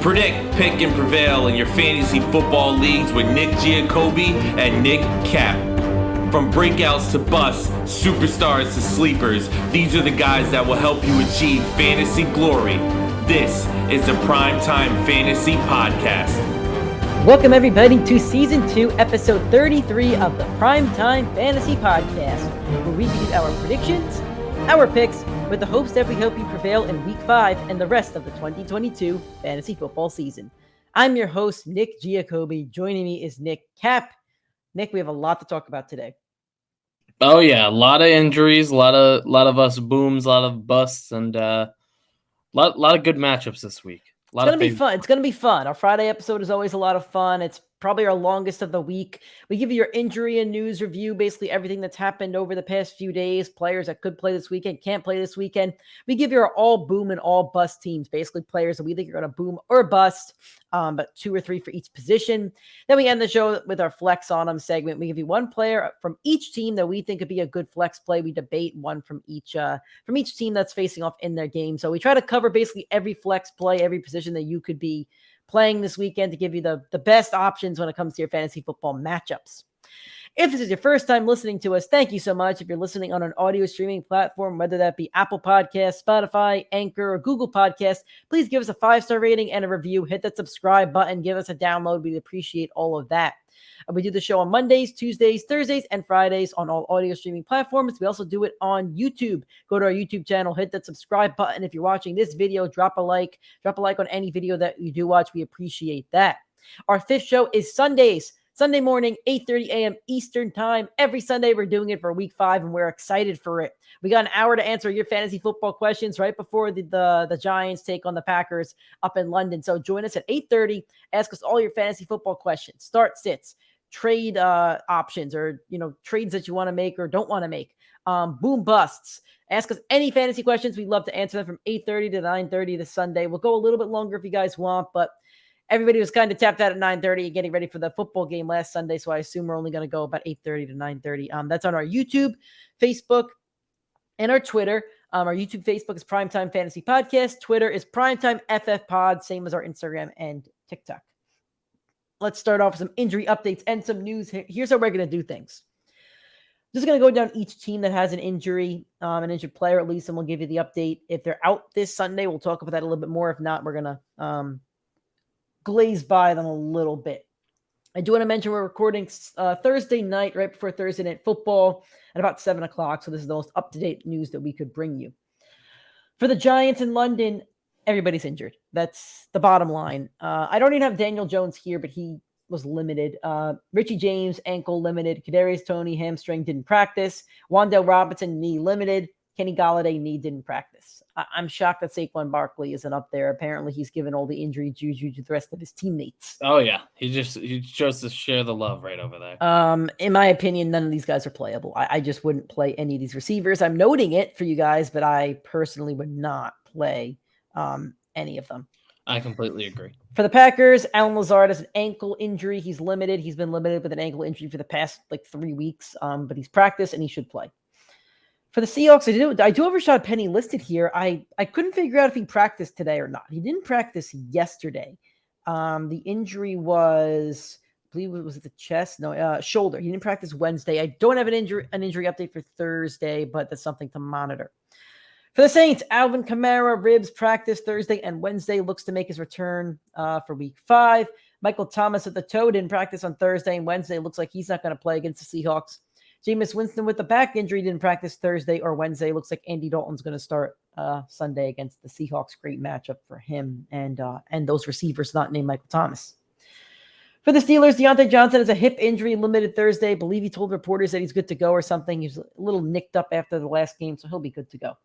Predict, pick, and prevail in your fantasy football leagues with Nick Giacobbe and Nick Cap. From breakouts to busts, superstars to sleepers, these are the guys that will help you achieve fantasy glory. This is the PrimeTime Fantasy Podcast. Welcome everybody to Season 2, Episode 33 of the PrimeTime Fantasy Podcast, where we give you our predictions, our picks, with the hopes that we help you prevail in Week 5 and the rest of the 2022 fantasy football season. I'm your host, Nick Giacobbe. Joining me is Nick Cap. Nick, we have a lot to talk about today. Oh yeah, a lot of injuries, a lot of us booms, a lot of busts, and lot of good matchups this week. It's going to be fun. It's going to be fun. Our Friday episode is always a lot of fun. It's probably our longest of the week. We give you your injury and news review, basically everything that's happened over the past few days, players that could play this weekend, can't play this weekend. We give you our all boom and all bust teams, basically players that we think are going to boom or bust, but 2 or 3 for each position. Then we end the show with our flex on them segment. We give you one player from each team that we think could be a good flex play. We debate one from each team that's facing off in their game. So we try to cover basically every flex play, every position that you could be playing this weekend to give you the best options when it comes to your fantasy football matchups. If this is your first time listening to us, thank you so much. If you're listening on an audio streaming platform, whether that be Apple Podcasts, Spotify, Anchor, or Google Podcasts, please give us a 5-star rating and a review. Hit that subscribe button. Give us a download. We'd appreciate all of that. We do the show on Mondays, Tuesdays, Thursdays, and Fridays on all audio streaming platforms. We also do it on YouTube. Go to our YouTube channel, hit that subscribe button. If you're watching this video, drop a like on any video that you do watch. We appreciate that. Our 5th show is Sunday morning, 8:30 a.m. Eastern time. Every Sunday, we're doing it for Week 5, and we're excited for it. We got an hour to answer your fantasy football questions right before the Giants take on the Packers up in London. So join us at 8:30. Ask us all your fantasy football questions. Start, sits, trade options, or trades that you want to make or don't want to make. Boom busts. Ask us any fantasy questions. We'd love to answer them from 8:30 to 9:30 this Sunday. We'll go a little bit longer if you guys want, but everybody was kind of tapped out at 9:30 and getting ready for the football game last Sunday, so I assume we're only going to go about 8:30 to 9:30. That's on our YouTube, Facebook, and our Twitter. Our YouTube, Facebook is PrimeTime Fantasy Podcast. Twitter is PrimeTimeFFPod, same as our Instagram and TikTok. Let's start off with some injury updates and some news. Here's how we're going to do things. Just going to go down each team that has an injury, an injured player at least, and we'll give you the update. If they're out this Sunday, we'll talk about that a little bit more. If not, we're going to glaze by them a little bit. I do want to mention we're recording Thursday night, right before Thursday Night Football at about 7 o'clock. So this is the most up-to-date news that we could bring you. For the Giants in London, everybody's injured. That's the bottom line. I don't even have Daniel Jones here, but he was limited. Richie James, ankle limited. Kadarius Toney, hamstring, didn't practice. Wan'Dale Robinson, knee limited. Kenny Golladay, knee, didn't practice. I'm shocked that Saquon Barkley isn't up there. Apparently, he's given all the injury juju to the rest of his teammates. Oh yeah, he chose to share the love right over there. In my opinion, none of these guys are playable. I just wouldn't play any of these receivers. I'm noting it for you guys, but I personally would not play any of them. I completely agree. For the Packers, Alan Lazard has an ankle injury. He's limited. He's been limited with an ankle injury for the past 3 weeks, but he's practiced and he should play. For the Seahawks, I do have Rashad Penny listed here. I couldn't figure out if he practiced today or not. He didn't practice yesterday. The injury was, I believe it was the chest. No, shoulder. He didn't practice Wednesday. I don't have an injury update for Thursday, but that's something to monitor. For the Saints, Alvin Kamara, ribs, practice Thursday and Wednesday, looks to make his return for Week 5. Michael Thomas at the toe didn't practice on Thursday and Wednesday. Looks like he's not going to play against the Seahawks. Jameis Winston with the back injury didn't practice Thursday or Wednesday. Looks like Andy Dalton's going to start Sunday against the Seahawks. Great matchup for him and those receivers not named Michael Thomas. For the Steelers, Deontay Johnson has a hip injury, limited Thursday. I believe he told reporters that he's good to go or something. He's a little nicked up after the last game, so he'll be good to go.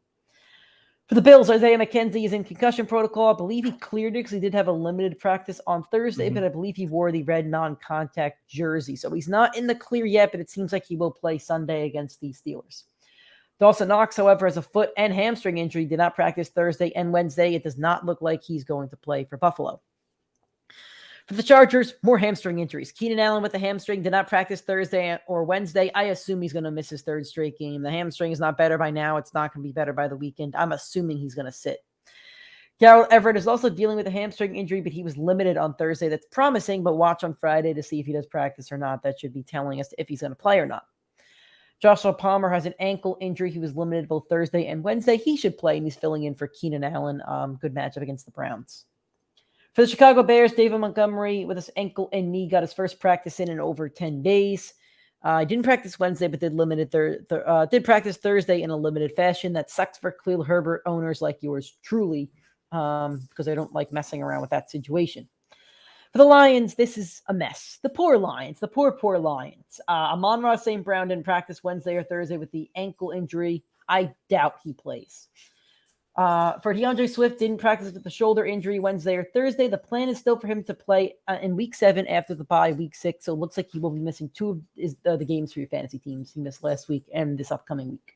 For the Bills, Isaiah McKenzie is in concussion protocol. I believe he cleared it because he did have a limited practice on Thursday, but I believe he wore the red non-contact jersey. So he's not in the clear yet, but it seems like he will play Sunday against the Steelers. Dawson Knox, however, has a foot and hamstring injury, did not practice Thursday and Wednesday. It does not look like he's going to play for Buffalo. For the Chargers, more hamstring injuries. Keenan Allen with the hamstring did not practice Thursday or Wednesday. I assume he's going to miss his 3rd straight game. The hamstring is not better by now. It's not going to be better by the weekend. I'm assuming he's going to sit. Gerald Everett is also dealing with a hamstring injury, but he was limited on Thursday. That's promising, but watch on Friday to see if he does practice or not. That should be telling us if he's going to play or not. Joshua Palmer has an ankle injury. He was limited both Thursday and Wednesday. He should play, and he's filling in for Keenan Allen. Good matchup against the Browns. For the Chicago Bears, David Montgomery with his ankle and knee got his first practice in over 10 days. He didn't practice Wednesday, but did practice Thursday in a limited fashion. That sucks for Khalil Herbert owners like yours truly, because I don't like messing around with that situation. For the Lions, this is a mess. The poor Lions, the poor Lions. Amon-Ra St. Brown didn't practice Wednesday or Thursday with the ankle injury. I doubt he plays. For DeAndre Swift, didn't practice with the shoulder injury Wednesday or Thursday. The plan is still for him to play in Week 7 after the bye, Week 6. So it looks like he will be missing 2 of the games for your fantasy teams. He missed last week and this upcoming week.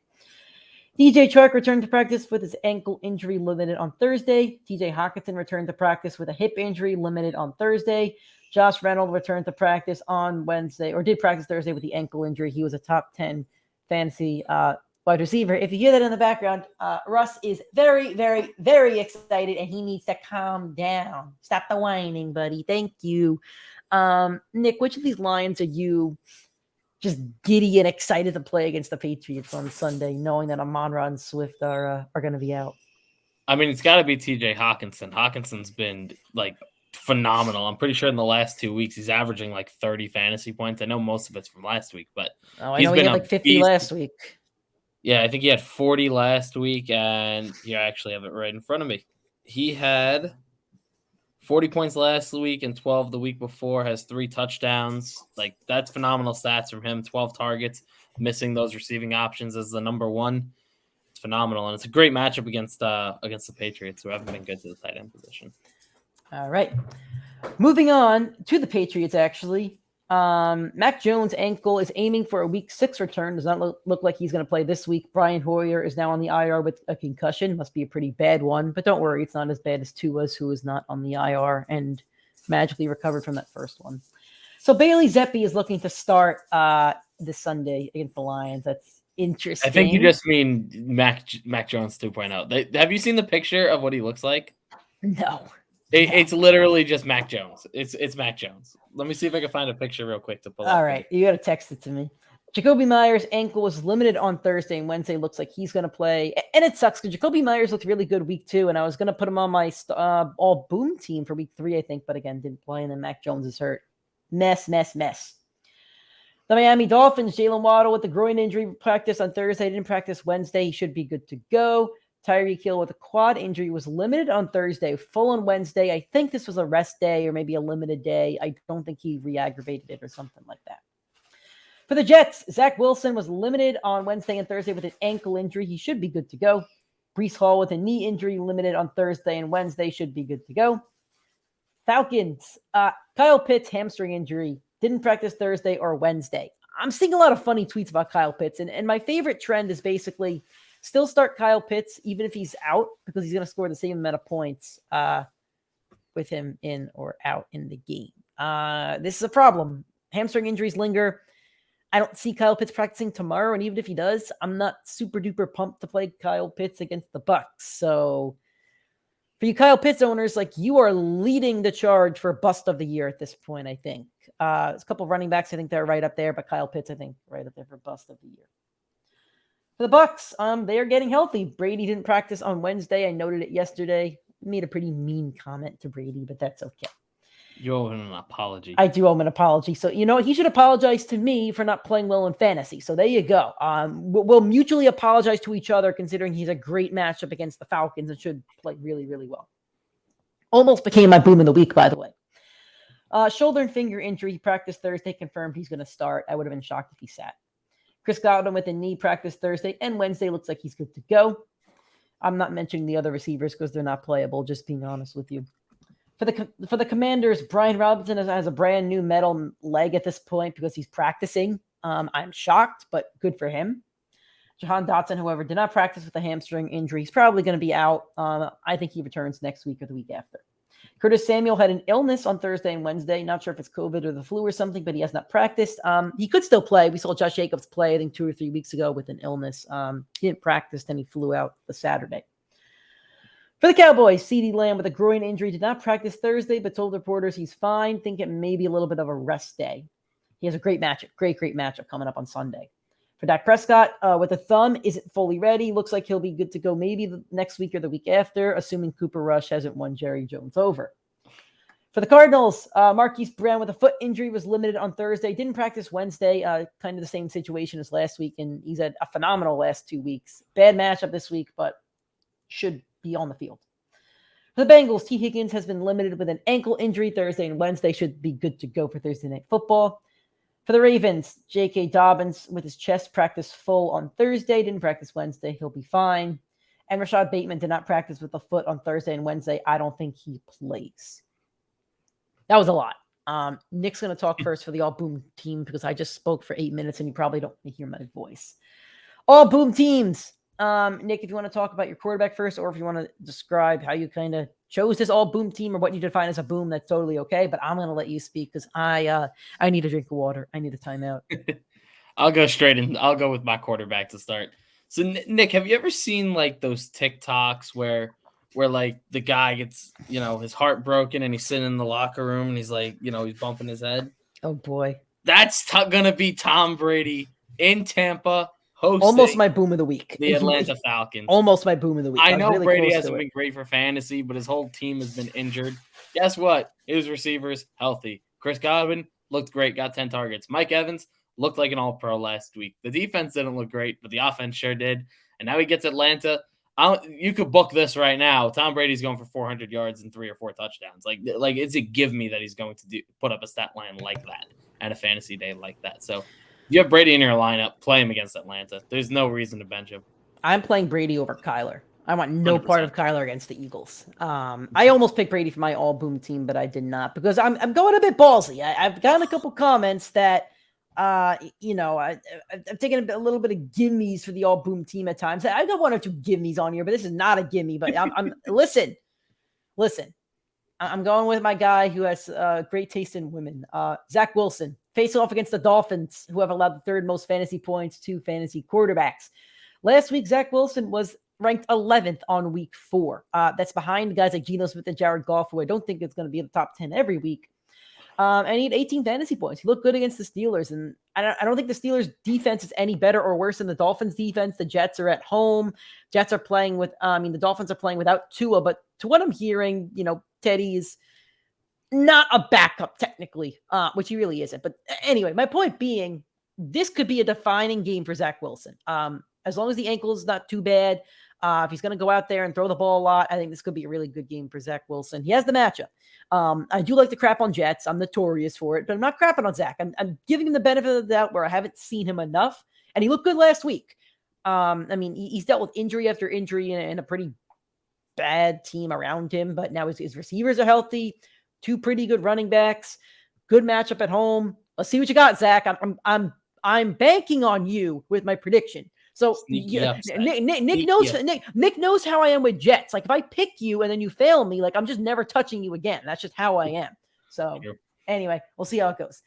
DJ Chark returned to practice with his ankle injury limited on Thursday. TJ Hockenson returned to practice with a hip injury limited on Thursday. Josh Reynolds returned to practice on Wednesday, or did practice Thursday with the ankle injury. He was a top 10 fantasy wide receiver. If you hear that in the background, Russ is very, very, very excited, and he needs to calm down. Stop the whining, buddy. Thank you. Nick, which of these Lions are you just giddy and excited to play against the Patriots on Sunday, knowing that Amon-Ra and Swift are going to be out? I mean, it's got to be TJ Hockenson. Hawkinson's been like phenomenal. I'm pretty sure in the last 2 weeks he's averaging like 30 fantasy points. I know most of it's from last week, but I know he had like 50 last week. Yeah, I think he had 40 last week, and here I actually have it right in front of me. He had 40 points last week and 12 the week before, has 3 touchdowns. Like, that's phenomenal stats from him. 12 targets, missing those receiving options as the number one. It's phenomenal, and it's a great matchup against the Patriots, who haven't been good to the tight end position. All right. Moving on to the Patriots, actually. Mac Jones' ankle is aiming for a Week 6 return. Does not look like he's going to play this week. Brian Hoyer is now on the IR with a concussion. Must be a pretty bad one, but don't worry. It's not as bad as Tua's, who is not on the IR and magically recovered from that first one. So Bailey Zappi is looking to start this Sunday against the Lions. That's interesting. I think you just mean Mac Jones 2.0. Have you seen the picture of what he looks like? No. It's literally just Mac Jones. It's Mac Jones. Let me see if I can find a picture real quick to pull up. All right. You got to text it to me. Jacoby Myers' ankle was limited on Thursday, and Wednesday looks like he's going to play. And it sucks because Jacoby Myers looked really good Week 2, and I was going to put him on my all boom team for Week 3, I think, but again, didn't play, and then Mac Jones is hurt. Mess. The Miami Dolphins, Jalen Waddle with the groin injury practice on Thursday. Didn't practice Wednesday. He should be good to go. Tyreek Hill with a quad injury was limited on Thursday, full on Wednesday. I think this was a rest day or maybe a limited day. I don't think he re-aggravated it or something like that. For the Jets, Zach Wilson was limited on Wednesday and Thursday with an ankle injury. He should be good to go. Breece Hall with a knee injury limited on Thursday and Wednesday should be good to go. Falcons, Kyle Pitts hamstring injury. Didn't practice Thursday or Wednesday. I'm seeing a lot of funny tweets about Kyle Pitts, and my favorite trend is basically still start Kyle Pitts, even if he's out, because he's going to score the same amount of points with him in or out in the game. This is a problem. Hamstring injuries linger. I don't see Kyle Pitts practicing tomorrow, and even if he does, I'm not super duper pumped to play Kyle Pitts against the Bucks. So for you Kyle Pitts owners, like, you are leading the charge for bust of the year at this point, I think. There's a couple of running backs, I think they're right up there, but Kyle Pitts, I think, right up there for bust of the year. For the Bucks, they are getting healthy. Brady didn't practice on Wednesday. I noted it yesterday. Made a pretty mean comment to Brady, but that's okay. You owe him an apology. I do owe him an apology. So, you know, he should apologize to me for not playing well in fantasy. So there you go. We'll mutually apologize to each other, considering he's a great matchup against the Falcons and should play really, really well. Almost became my boom of the week, by the way. Shoulder and finger injury. He practiced Thursday, confirmed he's going to start. I would have been shocked if he sat. Chris Godwin with a knee practice Thursday and Wednesday looks like he's good to go. I'm not mentioning the other receivers because they're not playable, just being honest with you. For the Commanders, Brian Robinson has a brand new metal leg at this point because he's practicing. I'm shocked, but good for him. Jahan Dotson, however, did not practice with a hamstring injury. He's probably going to be out. I think he returns next week or the week after. Curtis Samuel had an illness on Thursday and Wednesday. Not sure if it's COVID or the flu or something, but he has not practiced. He could still play. We saw Josh Jacobs play, I think, 2 or 3 weeks ago with an illness. He didn't practice, then he flew out the Saturday. For the Cowboys, CeeDee Lamb with a groin injury did not practice Thursday, but told reporters he's fine. Think it may be a little bit of a rest day. He has a great matchup, great matchup coming up on Sunday. For Dak Prescott, with a thumb, isn't fully ready. Looks like he'll be good to go maybe the next week or the week after, assuming Cooper Rush hasn't won Jerry Jones over. For the Cardinals, Marquise Brown with a foot injury was limited on Thursday. Didn't practice Wednesday. Kind of the same situation as last week, and he's had a phenomenal last 2 weeks. Bad matchup this week, but should be on the field. For the Bengals, T. Higgins has been limited with an ankle injury. Thursday and Wednesday should be good to go for Thursday Night Football. For the Ravens, J.K. Dobbins with his chest practice full on Thursday. Didn't practice Wednesday. He'll be fine. And Rashad Bateman did not practice with a foot on Thursday and Wednesday. I don't think he plays. That was a lot. Nick's going to talk first for the All Boom team because I just spoke for 8 minutes and you probably don't hear my voice. All Boom teams. Nick, if you want to talk about your quarterback first, or if you want to describe how you kind of chose this All Boom team or what you define as a boom, that's totally okay. But I'm going to let you speak because I need a drink of water. I need a timeout. I'll go straight in. I'll go with my quarterback to start. So, Nick, have you ever seen like those TikToks where like the guy gets, his heart broken and he's sitting in the locker room and he's like, he's bumping his head? Oh, boy. That's going to be Tom Brady in Tampa. Almost my boom of the week. The Atlanta Falcons. Almost my boom of the week. I know really Brady hasn't been great for fantasy, but his whole team has been injured. Guess what? His receivers healthy. Chris Godwin looked great, got 10 targets. Mike Evans looked like an all-pro last week. The defense didn't look great, but the offense sure did. And now he gets Atlanta. You could book this right now. Tom Brady's going for 400 yards and 3 or 4 touchdowns. Like it's a give me that he's going to put up a stat line like that and a fantasy day like that. So you have Brady in your lineup, play him against Atlanta. There's no reason to bench him. I'm playing Brady over Kyler. I want no 100%. Part of Kyler against the Eagles. I almost picked Brady for my all boom team, but I did not because I'm going a bit ballsy. I've gotten a couple comments that, I've taken a little bit of gimmies for the all boom team at times. I've got 1 or 2 gimmies on here, but this is not a gimme. But I'm listen. I'm going with my guy who has great taste in women, Zach Wilson, facing off against the Dolphins, who have allowed the 3rd most fantasy points to fantasy quarterbacks. Last week, Zach Wilson was ranked 11th on week 4. That's behind guys like Geno Smith and Jared Goff, who I don't think is going to be in the top 10 every week. And he had 18 fantasy points. He looked good against the Steelers. And I don't think the Steelers defense is any better or worse than the Dolphins defense. The Jets are at home. Jets are playing with, the Dolphins are playing without Tua, but to what I'm hearing, Teddy is not a backup technically, which he really isn't. But anyway, my point being, this could be a defining game for Zach Wilson. As long as the ankle is not too bad, if he's going to go out there and throw the ball a lot, I think this could be a really good game for Zach Wilson. He has the matchup. I do like to crap on Jets. I'm notorious for it, but I'm not crapping on Zach. I'm giving him the benefit of the doubt where I haven't seen him enough, and he looked good last week. He's dealt with injury after injury and a pretty bad team around him, but now his receivers are healthy. 2 pretty good running backs. Good matchup at home. Let's see what you got, Zach. I'm banking on you with my prediction. So Nick knows how I am with Jets. Like if I pick you and then you fail me, like I'm just never touching you again. That's just how I am. So anyway, we'll see how it goes.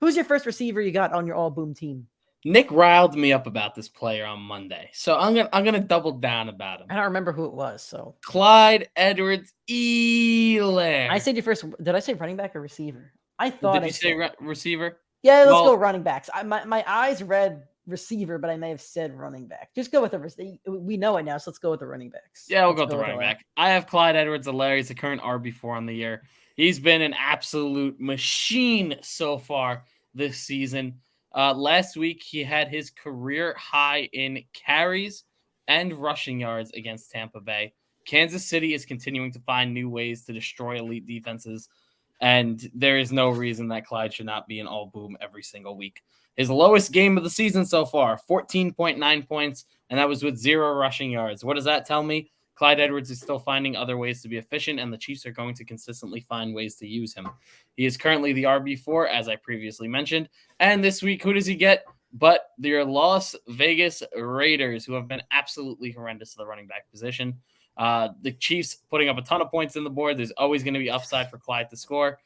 Who's your first receiver you got on your all boom team? Nick riled me up about this player on Monday, so I'm gonna double down about him. I don't remember who it was. So Clyde Edwards-Helaire. I said you first. Did I say running back or receiver? I thought. Did you say receiver? Yeah, let's go running backs. My eyes read receiver, but I may have said running back. Just go with the receiver. We know it now, so let's go with the running backs. Yeah, we'll go with the running back. I have Clyde Edwards-Helaire. He's the current RB4 on the year. He's been an absolute machine so far this season. Last week, he had his career high in carries and rushing yards against Tampa Bay. Kansas City is continuing to find new ways to destroy elite defenses, and there is no reason that Clyde should not be an all boom every single week. His lowest game of the season so far, 14.9 points, and that was with 0 rushing yards. What does that tell me? Clyde Edwards is still finding other ways to be efficient, and the Chiefs are going to consistently find ways to use him. He is currently the RB4, as I previously mentioned. And this week, who does he get? But your Las Vegas Raiders, who have been absolutely horrendous to the running back position. The Chiefs putting up a ton of points on the board. There's always going to be upside for Clyde to score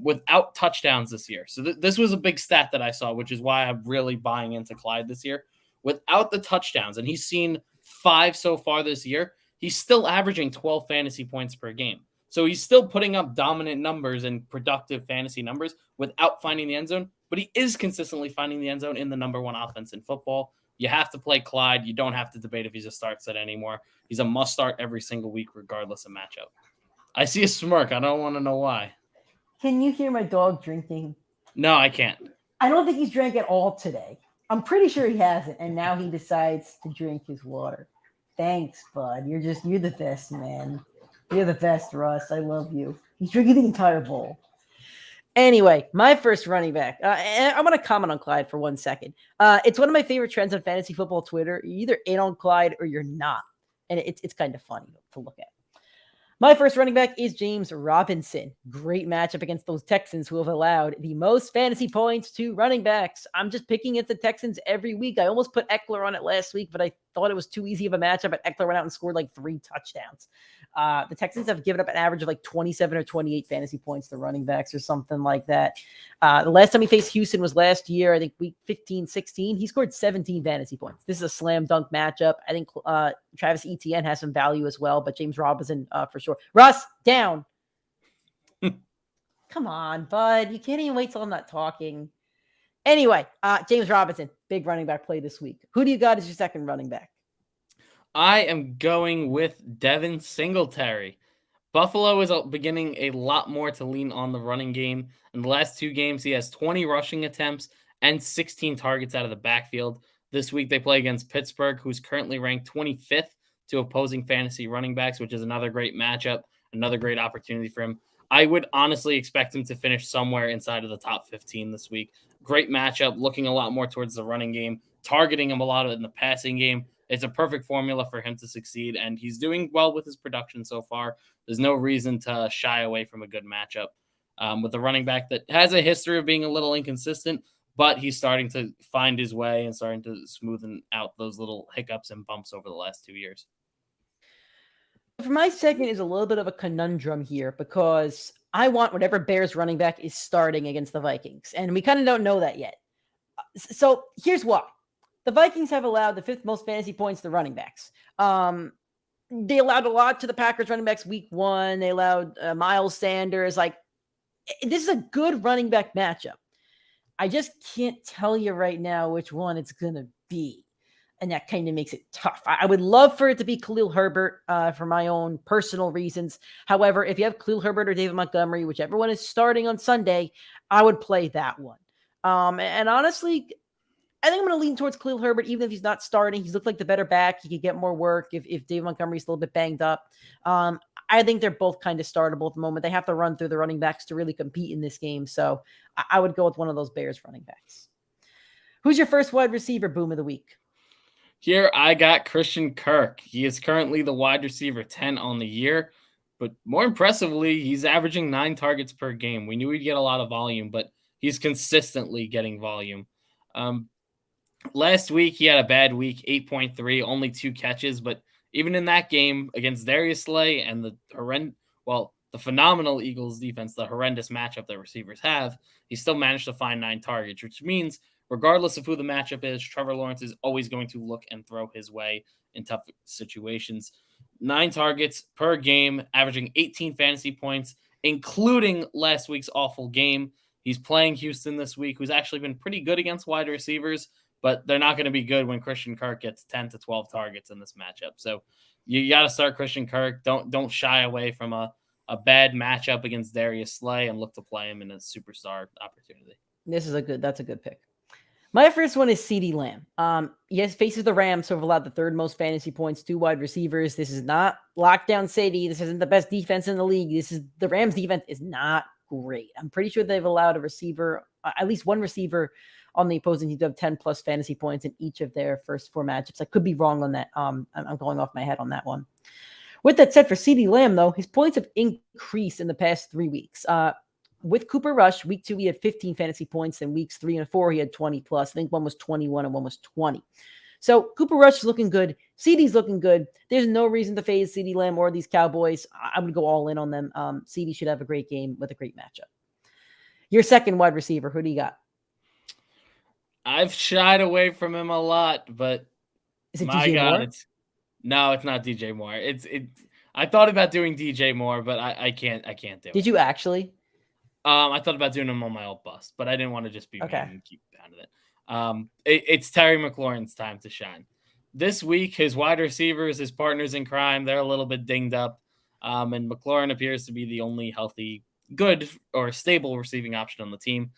without touchdowns this year. So this was a big stat that I saw, which is why I'm really buying into Clyde this year. Without the touchdowns, and he's seen 5 so far this year, he's still averaging 12 fantasy points per game. So he's still putting up dominant numbers and productive fantasy numbers without finding the end zone, but he is consistently finding the end zone in the number one offense in football. You have to play Clyde. You don't have to debate if he's a start set anymore. He's a must start every single week, regardless of matchup. I see a smirk. I don't want to know why. Can you hear my dog drinking? No, I can't. I don't think he's drank at all today. I'm pretty sure he hasn't, and now he decides to drink his water. Thanks, bud. You're the best, man. You're the best, Russ. I love you. He's drinking the entire bowl. Anyway, my first running back. And I'm going to comment on Clyde for 1 second. It's one of my favorite trends on fantasy football Twitter. You're either in on Clyde or you're not. And it's kind of funny to look at. My first running back is James Robinson. Great matchup against those Texans who have allowed the most fantasy points to running backs. I'm just picking at the Texans every week. I almost put Eckler on it last week, but I thought it was too easy of a matchup, but Eckler went out and scored like 3 touchdowns. The Texans have given up an average of like 27 or 28 fantasy points to running backs or something like that. The last time he faced Houston was last year, I think week 15, 16. He scored 17 fantasy points. This is a slam dunk matchup. I think Travis Etienne has some value as well, but James Robinson for sure. Russ, down. Come on, bud. You can't even wait till I'm not talking. Anyway, James Robinson, big running back play this week. Who do you got as your second running back? I am going with Devin Singletary. Buffalo is beginning a lot more to lean on the running game. In the last 2 games, he has 20 rushing attempts and 16 targets out of the backfield. This week, they play against Pittsburgh, who's currently ranked 25th to opposing fantasy running backs, which is another great matchup, another great opportunity for him. I would honestly expect him to finish somewhere inside of the top 15 this week. Great matchup, looking a lot more towards the running game, targeting him a lot in the passing game. It's a perfect formula for him to succeed, and he's doing well with his production so far. There's no reason to shy away from a good matchup with a running back that has a history of being a little inconsistent, but he's starting to find his way and starting to smoothen out those little hiccups and bumps over the last 2 years. For my second is a little bit of a conundrum here because I want whatever Bears running back is starting against the Vikings, and we kind of don't know that yet. So here's why. The Vikings have allowed the 5th most fantasy points to running backs. They allowed a lot to the Packers running backs week 1. They allowed Miles Sanders. Like, this is a good running back matchup. I just can't tell you right now which one it's going to be. And that kind of makes it tough. I would love for it to be Khalil Herbert for my own personal reasons. However, if you have Khalil Herbert or David Montgomery, whichever one is starting on Sunday, I would play that one. And honestly, I think I'm going to lean towards Khalil Herbert, even if he's not starting. He's looked like the better back. He could get more work if David Montgomery's a little bit banged up. I think they're both kind of startable at the moment. They have to run through the running backs to really compete in this game. So I would go with one of those Bears running backs. Who's your first wide receiver boom of the week? Here I got Christian Kirk. He is currently the wide receiver 10 on the year, but more impressively, he's averaging 9 targets per game. We knew he'd get a lot of volume, but he's consistently getting volume. Last week, he had a bad week, 8.3, only 2 catches, but even in that game against Darius Slay and the phenomenal Eagles defense, the horrendous matchup that receivers have, he still managed to find 9 targets, which means regardless of who the matchup is, Trevor Lawrence is always going to look and throw his way in tough situations. 9 targets per game, averaging 18 fantasy points, including last week's awful game. He's playing Houston this week, who's actually been pretty good against wide receivers, but they're not going to be good when Christian Kirk gets 10 to 12 targets in this matchup. So you got to start Christian Kirk. Don't shy away from a bad matchup against Darius Slay and look to play him in a superstar opportunity. That's a good pick. My first one is CeeDee Lamb. Yes, faces the Rams, who have allowed the 3rd most fantasy points to wide receivers. This is not lockdown city. This isn't the best defense in the league. The Rams defense is not great. I'm pretty sure they've allowed a receiver, at least one receiver on the opposing team to have 10 plus fantasy points in each of their first 4 matchups. I could be wrong on that. I'm going off my head on that one. With that said, for CeeDee Lamb, though, his points have increased in the past 3 weeks. With Cooper Rush, week 2, he had 15 fantasy points, and weeks 3 and 4, he had 20 plus. I think one was 21 and one was 20. So Cooper Rush is looking good. CeeDee's looking good. There's no reason to fade CeeDee Lamb or these Cowboys. I would go all in on them. CeeDee should have a great game with a great matchup. Your second wide receiver, who do you got? I've shied away from him a lot, but is it my DJ God, Moore? No, it's not DJ Moore. I thought about doing DJ Moore, but I can't do it. Did you actually? I thought about doing him on my old bust, but I didn't want to just be Okay. mean and keep pounding it. It's Terry McLaurin's time to shine. This week, his wide receivers, his partners in crime, they're a little bit dinged up. And McLaurin appears to be the only healthy, good, or stable receiving option on the team.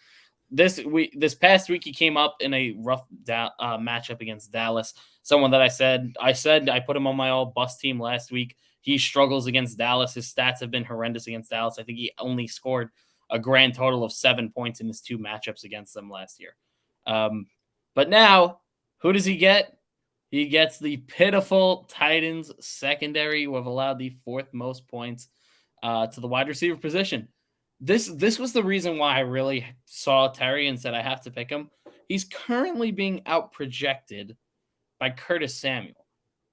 This past week, he came up in a rough matchup against Dallas. Someone that I said I put him on my all bust team last week. He struggles against Dallas. His stats have been horrendous against Dallas. I think he only scored a grand total of 7 points in his 2 matchups against them last year. But now, who does he get? He gets the pitiful Titans secondary, who have allowed the 4th most points to the wide receiver position. This was the reason why I really saw Terry and said I have to pick him. He's currently being out-projected by Curtis Samuel.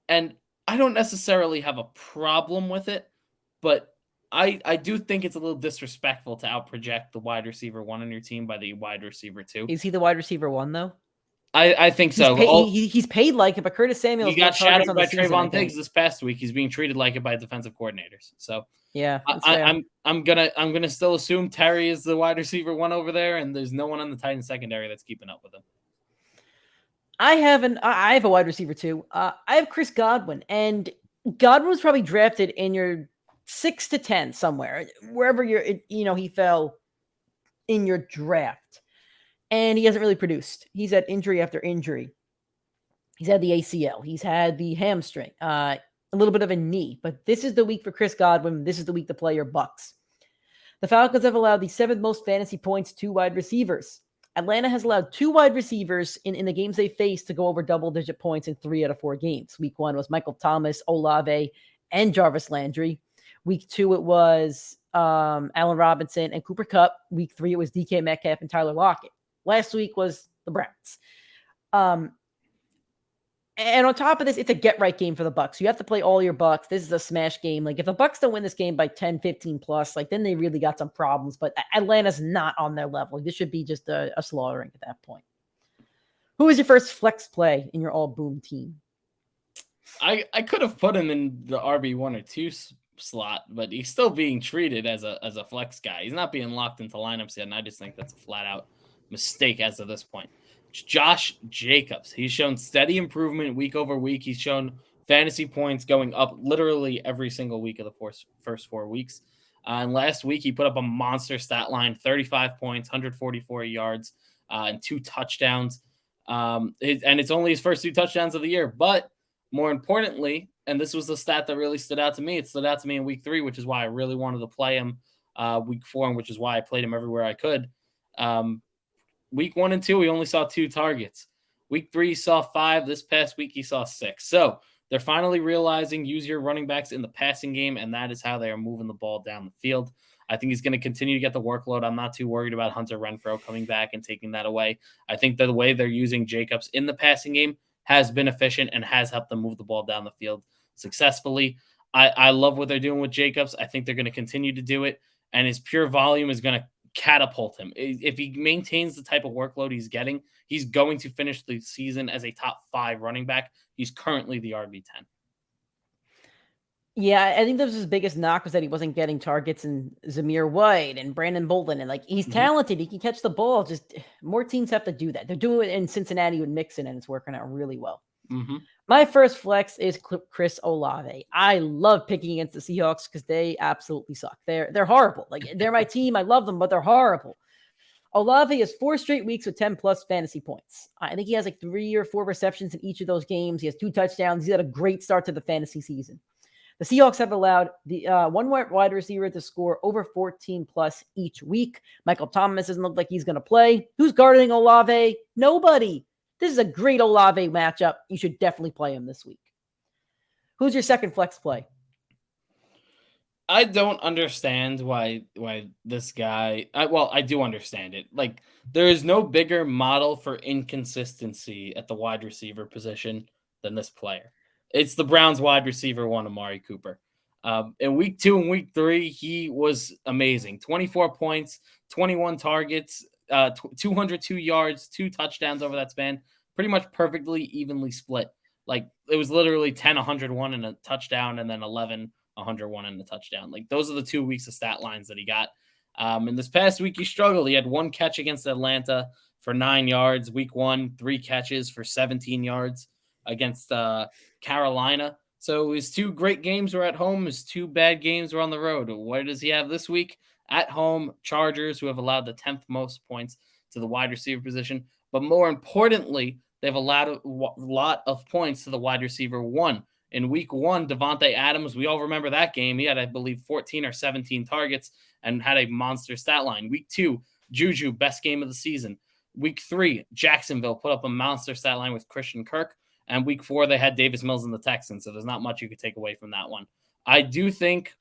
And I don't necessarily have a problem with it, but I do think it's a little disrespectful to out-project the wide receiver 1 on your team by the wide receiver 2. Is he the wide receiver 1, though? I think so. He's paid like it, but Curtis Samuel. He got shadowed by Trayvon Diggs this past week. He's being treated like it by defensive coordinators. So yeah, I'm gonna still assume Terry is the wide receiver 1 over there, and there's no one on the Titans secondary that's keeping up with him. I have a wide receiver 2. I have Chris Godwin, and Godwin was probably drafted in your 6 to 10 somewhere, wherever he fell in your draft. And he hasn't really produced. He's had injury after injury. He's had the ACL. He's had the hamstring, a little bit of a knee. But this is the week for Chris Godwin. This is the week to play your Bucks. The Falcons have allowed the 7th most fantasy points to wide receivers. Atlanta has allowed 2 wide receivers in the games they faced to go over double-digit points in 3 out of 4 games. Week 1 was Michael Thomas, Olave, and Jarvis Landry. Week 2, it was Allen Robinson and Cooper Kupp. Week 3, it was DK Metcalf and Tyler Lockett. Last week was the Browns. And on top of this, it's a get-right game for the Bucs. You have to play all your Bucs. This is a smash game. Like, if the Bucs don't win this game by 10, 15 plus, like, then they really got some problems. But Atlanta's not on their level. This should be just a slaughtering at that point. Who is your first flex play in your all-boom team? I could have put him in the RB1 or 2 slot, but he's still being treated as a flex guy. He's not being locked into lineups yet, and I just think that's a flat-out mistake as of this point. Josh Jacobs. He's shown steady improvement week over week. He's shown fantasy points going up literally every single week of the first 4 weeks. And last week, he put up a monster stat line, 35 points, 144 yards, and 2 touchdowns. And it's only his first 2 touchdowns of the year. But more importantly, and this was the stat that really stood out to me, it stood out to me in week 3, which is why I really wanted to play him week 4, and which is why I played him everywhere I could. Week 1 and 2, he only saw 2 targets. Week 3, he saw 5. This past week, he saw 6. So they're finally realizing use your running backs in the passing game, and that is how they are moving the ball down the field. I think he's going to continue to get the workload. I'm not too worried about Hunter Renfrow coming back and taking that away. I think that the way they're using Jacobs in the passing game has been efficient and has helped them move the ball down the field successfully. I love what they're doing with Jacobs. I think they're going to continue to do it, and his pure volume is going to catapult him. If he maintains the type of workload he's getting, he's going to finish the season as a top 5 running back. He's currently the RB10. Yeah, I think that was his biggest knock, was that he wasn't getting targets in Zamir White and Brandon Bolden. And he's talented. He can catch the ball. Just more teams have to do that. They're doing it in Cincinnati with Mixon, and it's working out really well. Mm-hmm. My first flex is Chris Olave. I love picking against the Seahawks because they absolutely suck. They're horrible. Like, they're my team. I love them, but they're horrible. Olave has 4 straight weeks with 10 plus fantasy points. I think he has like 3 or 4 receptions in each of those games. He has 2 touchdowns. He's had a great start to the fantasy season. The Seahawks have allowed the one wide receiver to score over 14 plus each week. Michael Thomas doesn't look like he's going to play. Who's guarding Olave? Nobody. This is a great Olave matchup. You should definitely play him this week. Who's your second flex play? I don't understand why this guy. I do understand it. Like, there is no bigger model for inconsistency at the wide receiver position than this player. It's the Browns wide receiver 1, Amari Cooper. In week 2 and week 3, he was amazing. 24 points, 21 targets, 202 yards, 2 touchdowns over that span. Pretty much perfectly evenly split. Like it was literally 10, 101 and a touchdown, and then 11, 101 and a touchdown. Like those are the 2 weeks of stat lines that he got. And this past week he struggled. He had 1 catch against Atlanta for 9 yards. Week 1, 3 catches for 17 yards against Carolina. So his 2 great games were at home. His 2 bad games were on the road. What does he have this week? At home, Chargers, who have allowed the 10th most points to the wide receiver position. But more importantly, they've allowed a lot of points to the wide receiver 1. In week 1, Devontae Adams, we all remember that game. He had, I believe, 14 or 17 targets and had a monster stat line. Week 2, Juju, best game of the season. Week 3, Jacksonville put up a monster stat line with Christian Kirk. And week 4, they had Davis Mills and the Texans. So there's not much you could take away from that one. I do think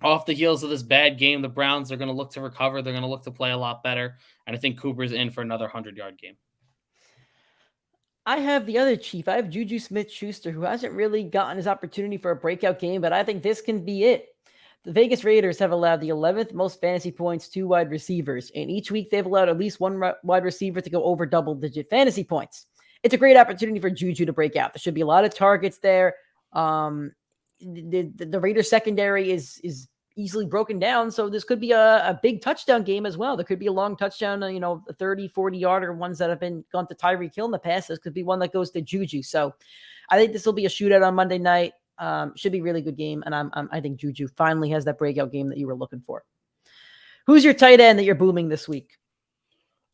off the heels of this bad game, the Browns are going to look to recover. They're going to look to play a lot better. And I think Cooper's in for another 100-yard game. I have the other Chief. I have Juju Smith-Schuster, who hasn't really gotten his opportunity for a breakout game, but I think this can be it. The Vegas Raiders have allowed the 11th most fantasy points to wide receivers, and each week they've allowed at least one wide receiver to go over double-digit fantasy points. It's a great opportunity for Juju to break out. There should be a lot of targets there. The Raiders secondary is easily broken down, so this could be a big touchdown game as well. There could be a long touchdown, a 30, 40-yarder, ones that have been gone to Tyreek Hill in the past. This could be one that goes to Juju. So I think this will be a shootout on Monday night. Should be a really good game, and I think Juju finally has that breakout game that you were looking for. Who's your tight end that you're booming this week?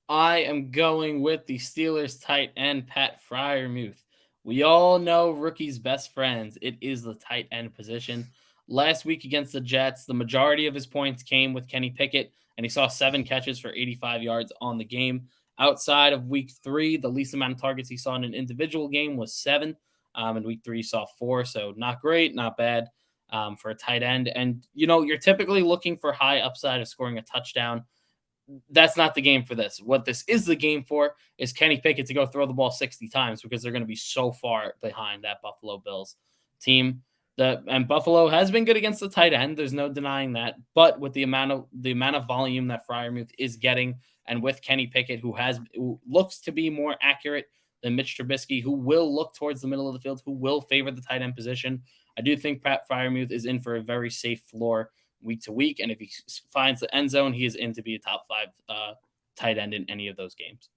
I am going with the Steelers tight end, Pat Freiermuth. We all know rookies' best friends. It is the tight end position. Last week against the Jets, the majority of his points came with Kenny Pickett, and he saw 7 catches for 85 yards on the game. Outside of week 3, the least amount of targets he saw in an individual game was 7. In week 3, he saw 4, so not great, not bad for a tight end. And, you're typically looking for high upside of scoring a touchdown. That's not the game for this. What this is the game for is Kenny Pickett to go throw the ball 60 times because they're going to be so far behind that Buffalo Bills team. And Buffalo has been good against the tight end. There's no denying that. But with the amount of volume that Freiermuth is getting, and with Kenny Pickett, who looks to be more accurate than Mitch Trubisky, who will look towards the middle of the field, who will favor the tight end position, I do think Pat Freiermuth is in for a very safe floor week to week. And if he finds the end zone, he is in to be a top 5 tight end in any of those games.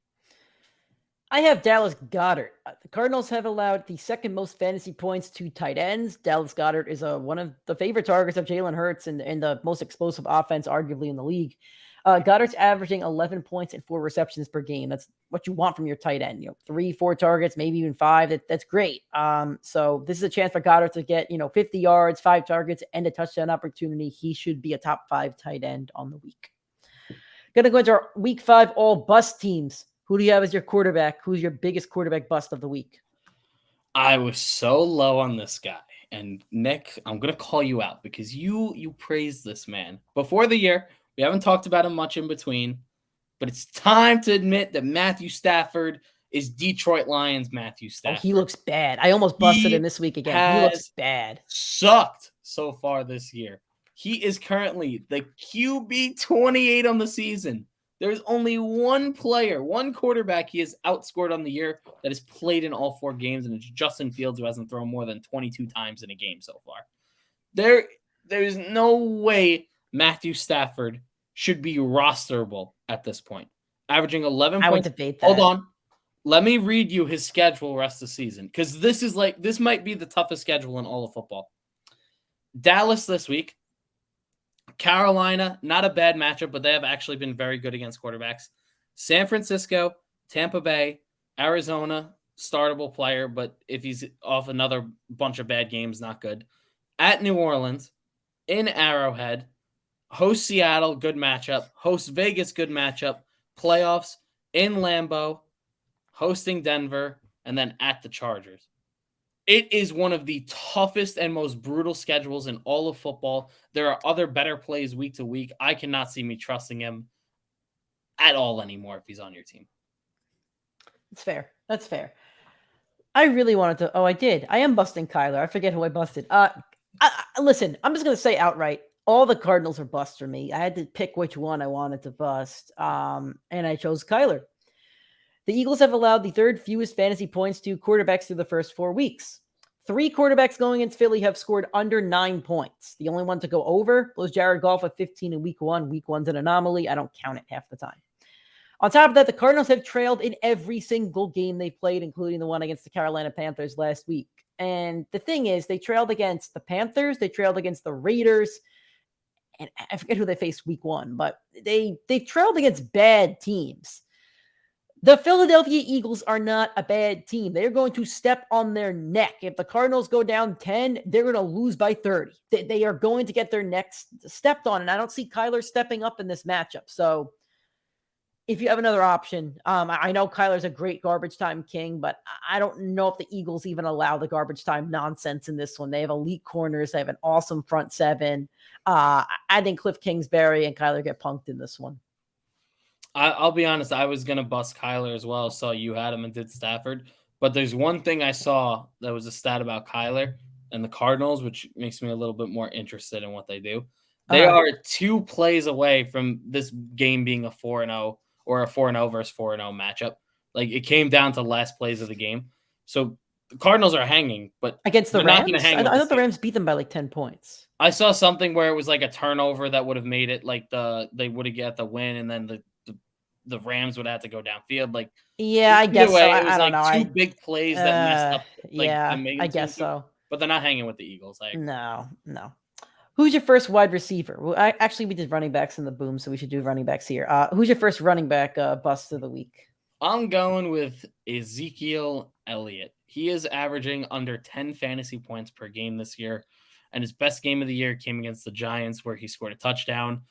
I have Dallas Goedert. The Cardinals have allowed the 2nd most fantasy points to tight ends. Dallas Goedert is one of the favorite targets of Jalen Hurts and the most explosive offense, arguably, in the league. Goddard's averaging 11 points and 4 receptions per game. That's what you want from your tight end. 3, 4 targets, maybe even 5. That's great. So this is a chance for Goddard to get 50 yards, 5 targets, and a touchdown opportunity. He should be a top 5 tight end on the week. Going to go into our week 5 all bust teams. Who do you have as your quarterback? Who's your biggest quarterback bust of the week? I was so low on this guy. And Nick, I'm going to call you out because you praised this man before the year. We haven't talked about him much in between, but it's time to admit that Matthew Stafford is Detroit Lions Matthew Stafford. Oh, he looks bad. I almost busted him this week again. He looks bad. Sucked so far this year. He is currently the QB 28 on the season. There's only one quarterback he has outscored on the year that has played in all 4 games, and it's Justin Fields, who hasn't thrown more than 22 times in a game so far. There's no way Matthew Stafford should be rosterable at this point. Averaging 11 I would points. debate that. Hold on. Let me read you his schedule rest of the season, because this might be the toughest schedule in all of football. Dallas this week. Carolina, not a bad matchup, but they have actually been very good against quarterbacks. San Francisco, Tampa Bay, Arizona, startable player, but if he's off another bunch of bad games, not good. At New Orleans, in Arrowhead, host Seattle, good matchup. Host Vegas, good matchup. Playoffs, in Lambeau, hosting Denver, and then at the Chargers. It is one of the toughest and most brutal schedules in all of football. There are other better plays week to week. I cannot see me trusting him at all anymore if he's on your team. That's fair. I really wanted to. Oh, I did. I am busting Kyler. I forget who I busted. Listen, I'm just going to say outright, all the Cardinals are bust for me. I had to pick which one I wanted to bust, and I chose Kyler. The Eagles have allowed the third fewest fantasy points to quarterbacks through the first 4 weeks. 3 quarterbacks going against Philly have scored under 9 points. The only one to go over was Jared Goff with 15 in week 1. Week 1's an anomaly. I don't count it half the time. On top of that, the Cardinals have trailed in every single game they played, including the one against the Carolina Panthers last week. And the thing is, they trailed against the Panthers, they trailed against the Raiders, and I forget who they faced week 1, but they trailed against bad teams. The Philadelphia Eagles are not a bad team. They're going to step on their neck. If the Cardinals go down 10, they're going to lose by 30. They are going to get their necks stepped on, and I don't see Kyler stepping up in this matchup. So if you have another option, I know Kyler's a great garbage time king, but I don't know if the Eagles even allow the garbage time nonsense in this one. They have elite corners. They have an awesome front seven. I think Cliff Kingsbury and Kyler get punked in this one. I'll be honest, I was going to bust Kyler as well. Saw you had him and did Stafford. But there's one thing I saw that was a stat about Kyler and the Cardinals, which makes me a little bit more interested in what they do. They are 2 plays away from this game being a 4-0 or a 4-0 versus 4-0 matchup. Like, it came down to last plays of the game. So the Cardinals are hanging, but against the Rams, I thought the team. Rams beat them by like 10 points. I saw something where it was like a turnover that would have made it like they would have got the win, and then the Rams would have to go downfield. Like, yeah, I guess way, so. it was I don't like know. 2 big plays that messed up. Like, yeah, I guess so. But they're not hanging with the Eagles. No. Who's your first wide receiver? Well, actually, we did running backs in the boom, so we should do running backs here. Who's your first running back bust of the week? I'm going with Ezekiel Elliott. He is averaging under 10 fantasy points per game this year, and his best game of the year came against the Giants, where he scored a touchdown,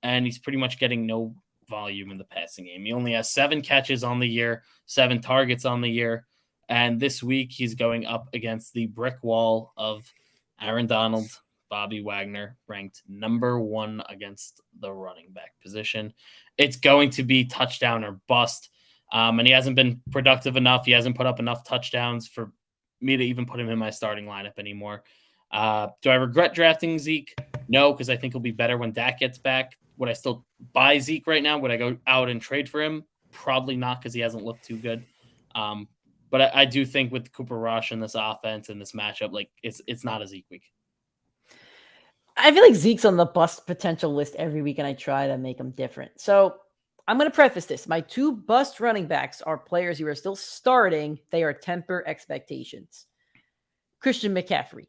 and he's pretty much getting no volume in the passing game. He only has 7 catches on the year, 7 targets on the year, and this week he's going up against the brick wall of Aaron Donald, Bobby Wagner, ranked number 1 against the running back position. It's going to be touchdown or bust. And he hasn't been productive enough. He hasn't put up enough touchdowns for me to even put him in my starting lineup anymore. Do I regret drafting Zeke? No, because I think he'll be better when Dak gets back. Would I still buy Zeke right now? Would I go out and trade for him? Probably not, because he hasn't looked too good. But I do think with Cooper Rush and this offense and this matchup, like it's not a Zeke week. I feel like Zeke's on the bust potential list every week, and I try to make him different. So I'm going to preface this. My 2 bust running backs are players who are still starting. They are temper expectations. Christian McCaffrey.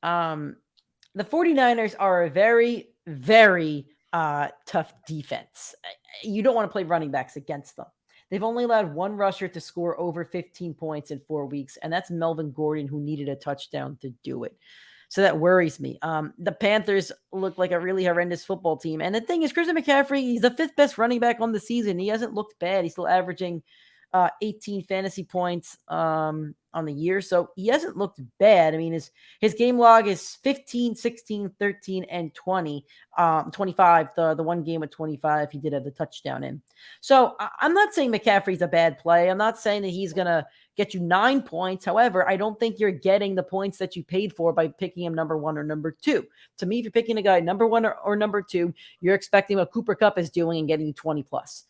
The 49ers are a very, very tough defense. You don't want to play running backs against them. They've only allowed 1 rusher to score over 15 points in 4 weeks, and that's Melvin Gordon, who needed a touchdown to do it. So that worries me. The Panthers look like a really horrendous football team. And the thing is, Christian McCaffrey, he's the 5th best running back on the season. He hasn't looked bad. He's still averaging 18 fantasy points on the year. So he hasn't looked bad. I mean, his game log is 15, 16, 13, and 20. 25, the one game with 25, he did have the touchdown in. So I'm not saying McCaffrey's a bad play. I'm not saying that he's going to get you 9 points. However, I don't think you're getting the points that you paid for by picking him number 1 or number 2. To me, if you're picking a guy number 1 or number 2, you're expecting what Cooper Kupp is doing and getting you 20 plus.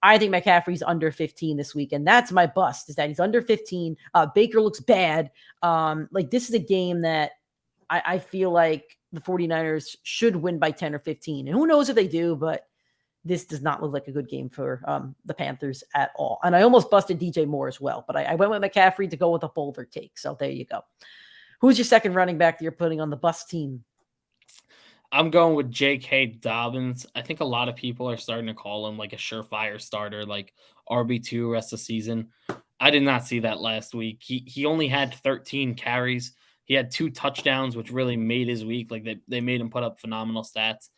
I think McCaffrey's under 15 this week, and that's my bust, is that he's under 15. Baker looks bad. Like, this is a game that I feel like the 49ers should win by 10 or 15. And who knows if they do, but this does not look like a good game for the Panthers at all. And I almost busted DJ Moore as well, but I went with McCaffrey to go with a bolder take. So there you go. Who's your second running back that you're putting on the bust team? I'm going with J.K. Dobbins. I think a lot of people are starting to call him like a surefire starter, like RB2 rest of the season. I did not see that last week. He only had 13 carries. He had 2 touchdowns, which really made his week. Like they made him put up phenomenal stats.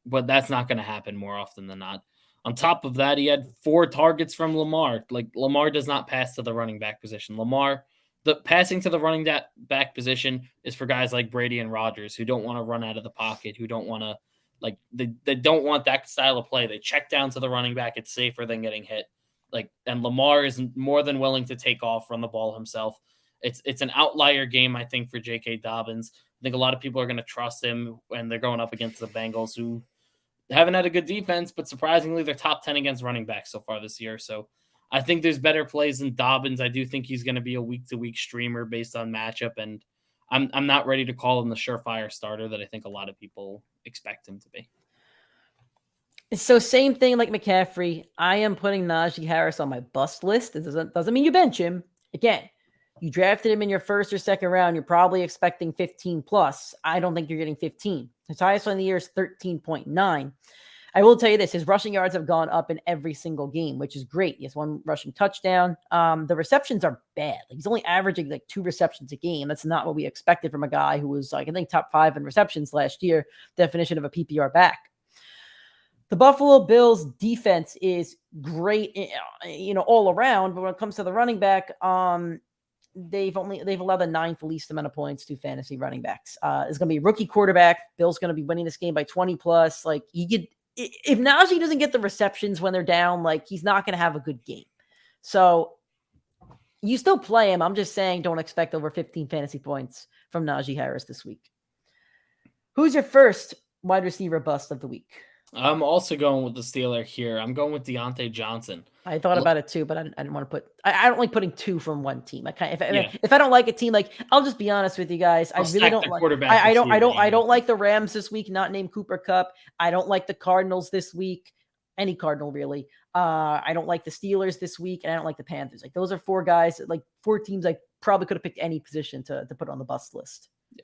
But that's not going to happen more often than not. On top of that, he had 4 targets from Lamar. Like, Lamar does not pass to the running back position. The passing to the running back position is for guys like Brady and Rodgers, who don't want to run out of the pocket, who don't want to, like, they don't want that style of play. They check down to the running back. It's safer than getting hit. Like, and Lamar is more than willing to take off, run the ball himself. It's an outlier game, I think, for J.K. Dobbins. I think a lot of people are going to trust him when they're going up against the Bengals, who haven't had a good defense, but surprisingly, they're top 10 against running backs so far this year. So I think there's better plays than Dobbins. I do think he's going to be a week-to-week streamer based on matchup, and I'm not ready to call him the surefire starter that I think a lot of people expect him to be. So same thing like McCaffrey. I am putting Najee Harris on my bust list. It doesn't mean you bench him. Again, you drafted him in your first or second round. You're probably expecting 15 plus. I don't think you're getting 15. His highest one in the year is 13.9. I will tell you this, his rushing yards have gone up in every single game, which is great. He has one rushing touchdown. The receptions are bad. Like, he's only averaging like 2 receptions a game. That's not what we expected from a guy who was like, I think top 5 in receptions last year, definition of a PPR back. The Buffalo Bills defense is great, all around. But when it comes to the running back, they've allowed the 9th least amount of points to fantasy running backs. It's going to be a rookie quarterback. Bill's going to be winning this game by 20 plus. Like, if Najee doesn't get the receptions when they're down, like, he's not going to have a good game. So you still play him. I'm just saying, don't expect over 15 fantasy points from Najee Harris this week. Who's your first wide receiver bust of the week? I'm also going with the Steeler here. I'm going with Deontay Johnson. I thought about it too, but I didn't want to put. I don't like putting 2 from one team. If I don't like a team, like, I'll just be honest with you guys. I really don't like. I don't like the Rams this week, not named Cooper Kupp. I don't like the Cardinals this week. Any Cardinal really. I don't like the Steelers this week, and I don't like the Panthers. Like, those are 4 guys, like 4 teams. I probably could have picked any position to put on the bust list. Yeah.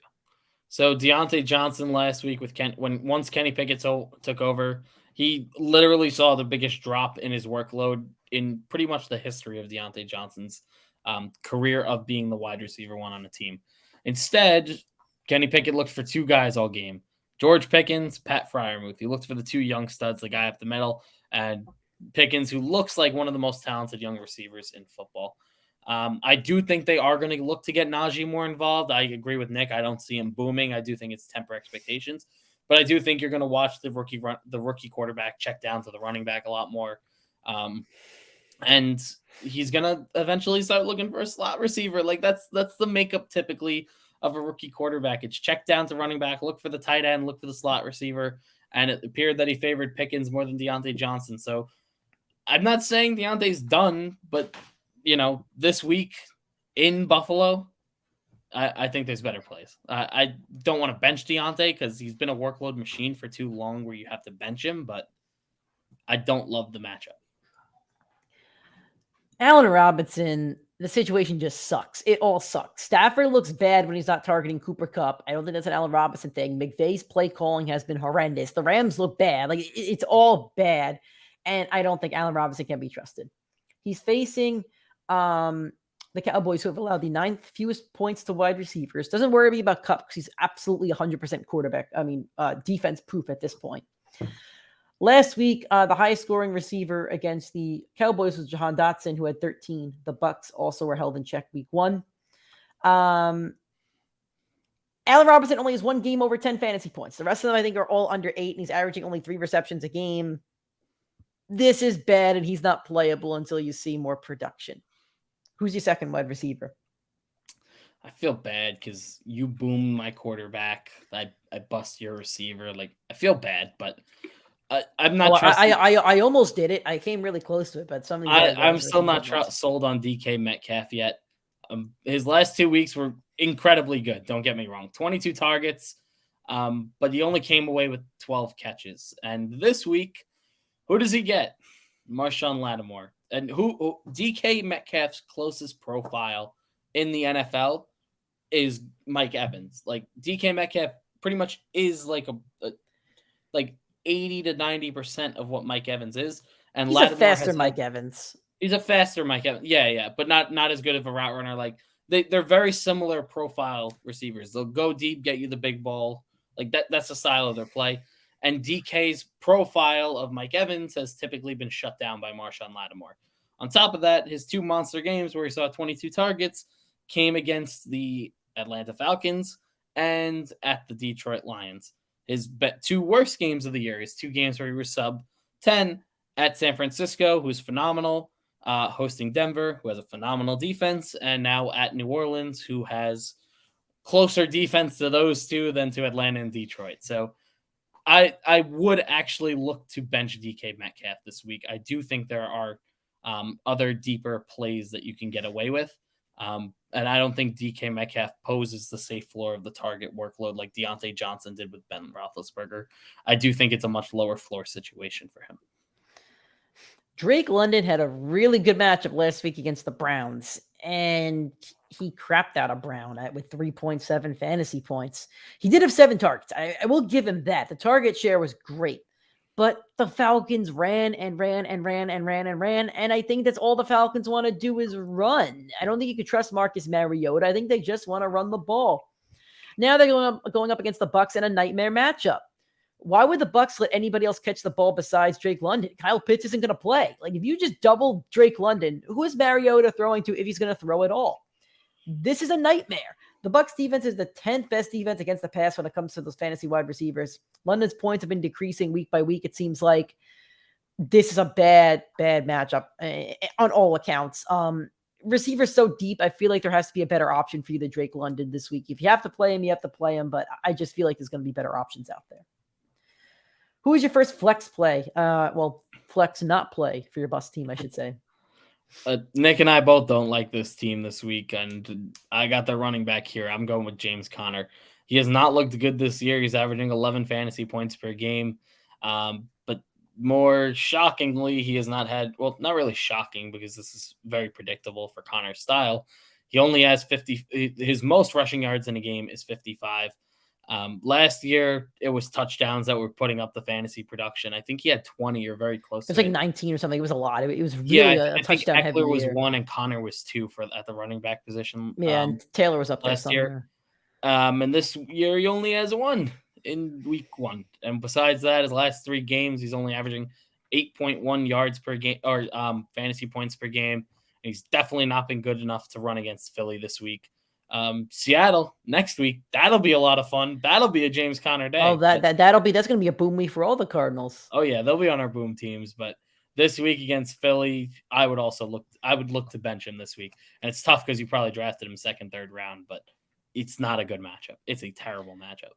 So Deontay Johnson last week with once Kenny Pickett took over, he literally saw the biggest drop in his workload in pretty much the history of Deontay Johnson's career of being the wide receiver 1 on a team. Instead, Kenny Pickett looked for 2 guys all game: George Pickens, Pat Freiermuth. He looked for the 2 young studs, the guy up the middle, and Pickens, who looks like one of the most talented young receivers in football. I do think they are going to look to get Najee more involved. I agree with Nick. I don't see him booming. I do think it's temper expectations, but I do think you're going to watch the rookie quarterback check down to the running back a lot more. And he's going to eventually start looking for a slot receiver. Like, that's the makeup typically of a rookie quarterback. It's check down to running back, look for the tight end, look for the slot receiver. And it appeared that he favored Pickens more than Deontay Johnson. So I'm not saying Deontay's done, but this week in Buffalo, I think there's better plays. I don't want to bench Deontay because he's been a workload machine for too long where you have to bench him, but I don't love the matchup. Allen Robinson, the situation just sucks. It all sucks. Stafford looks bad when he's not targeting Cooper Kupp. I don't think that's an Allen Robinson thing. McVay's play calling has been horrendous. The Rams look bad. Like, it's all bad. And I don't think Allen Robinson can be trusted. He's facing the Cowboys, who have allowed the 9th fewest points to wide receivers. Doesn't worry me about Kupp because he's absolutely 100% defense proof at this point. Last week, the highest scoring receiver against the Cowboys was Jahan Dotson, who had 13. The Bucs also were held in check week 1. Allen Robinson only has 1 game over 10 fantasy points. The rest of them, I think, are all under 8, and he's averaging only 3 receptions a game. This is bad, and he's not playable until you see more production. Who's your second wide receiver? I feel bad because you boom my quarterback. I bust your receiver. Like, I feel bad, but I'm not. I almost did it. I came really close to it, but something. I'm still not sold on DK Metcalf yet. His last 2 weeks were incredibly good. Don't get me wrong. 22 targets, but he only came away with 12 catches. And this week, who does he get? Marshawn Lattimore. And who DK Metcalf's closest profile in the NFL is Mike Evans. Like, DK Metcalf pretty much is like like 80 to 90% of what Mike Evans is. And he's Lattimore a faster Mike Evans. He's a faster Mike Evans. Yeah, but not as good of a route runner. Like, they're very similar profile receivers. They'll go deep, get you the big ball. Like, that's the style of their play. And DK's profile of Mike Evans has typically been shut down by Marshawn Lattimore. On top of that, his 2 monster games where he saw 22 targets came against the Atlanta Falcons and at the Detroit Lions. His 2 worst games of the year, his 2 games where he was sub 10 at San Francisco, who's phenomenal, hosting Denver, who has a phenomenal defense, and now at New Orleans, who has closer defense to those 2 than to Atlanta and Detroit. So I would actually look to bench DK Metcalf this week. I do think there are other deeper plays that you can get away with. And I don't think DK Metcalf poses the safe floor of the target workload like Deontay Johnson did with Ben Roethlisberger. I do think it's a much lower floor situation for him. Drake London had a really good matchup last week against the Browns, and he crapped out a Brown with 3.7 fantasy points. He did have 7 targets. I will give him that. The target share was great, but the Falcons ran and ran and ran and ran and ran, and I think that's all the Falcons want to do is run. I don't think you could trust Marcus Mariota. I think they just want to run the ball. Now they're going up against the Bucs in a nightmare matchup. Why would the Bucs let anybody else catch the ball besides Drake London? Kyle Pitts isn't going to play. Like, if you just double Drake London, who is Mariota throwing to if he's going to throw at all? This is a nightmare. The Bucs defense is the 10th best defense against the pass when it comes to those fantasy wide receivers. London's points have been decreasing week by week. It seems like this is a bad matchup on all accounts. Receivers so deep, I feel like there has to be a better option for you than Drake London this week. If you have to play him, you have to play him, but I just feel like there's going to be better options out there. Who is your first flex play? Flex not play for your bust team, I should say. Nick and I both don't like this team this week, and I got the running back here. I'm going with James Conner. He has not looked good this year. He's averaging 11 fantasy points per game. But more shockingly, he has not had, well, not really shocking because this is very predictable for Conner's style. He only has 50. His most rushing yards in a game is 55. Last year, it was touchdowns that were putting up the fantasy production. I think he had 20 or very close. It was like 19 or something. It was a lot. It was really a touchdown heavy year. Eckler was 1 and Connor was 2 at the running back position. Yeah, and Taylor was up there last year. And this year he only has 1 in week 1. And besides that, his last 3 games, he's only averaging 8.1 yards per game or fantasy points per game. And he's definitely not been good enough to run against Philly this week. Seattle next week, that'll be a lot of fun. That'll be a James Conner day. Oh, that's going to be a boom week for all the Cardinals. Oh yeah, they'll be on our boom teams. But this week against Philly, I would look to bench him this week. And it's tough because you probably drafted him 2nd, 3rd round, but it's not a good matchup. It's a terrible matchup.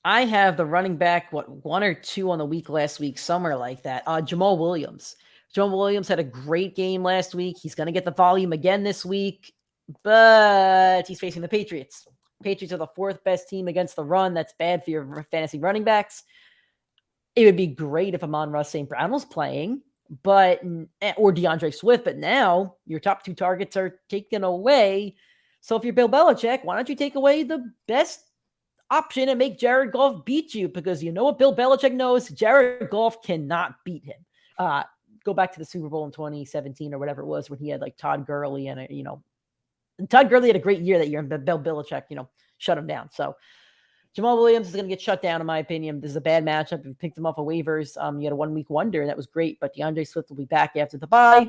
I have the running back, 1 or 2 on the week last week, somewhere like that. Jamal Williams. Jamal Williams had a great game last week. He's going to get the volume again this week. But he's facing the Patriots. Patriots are the 4th best team against the run. That's bad for your fantasy running backs. It would be great if Amon-Ra St. Brown was playing, or DeAndre Swift. But now your top 2 targets are taken away. So if you're Bill Belichick, why don't you take away the best option and make Jared Goff beat you? Because you know what Bill Belichick knows? Jared Goff cannot beat him. Go back to the Super Bowl in 2017 or whatever it was when he had like Todd Gurley and Todd Gurley had a great year that year, and Bill Belichick, shut him down. So Jamal Williams is going to get shut down, in my opinion. This is a bad matchup. You picked him off of waivers. You had a 1-week wonder, and that was great. But DeAndre Swift will be back after the bye.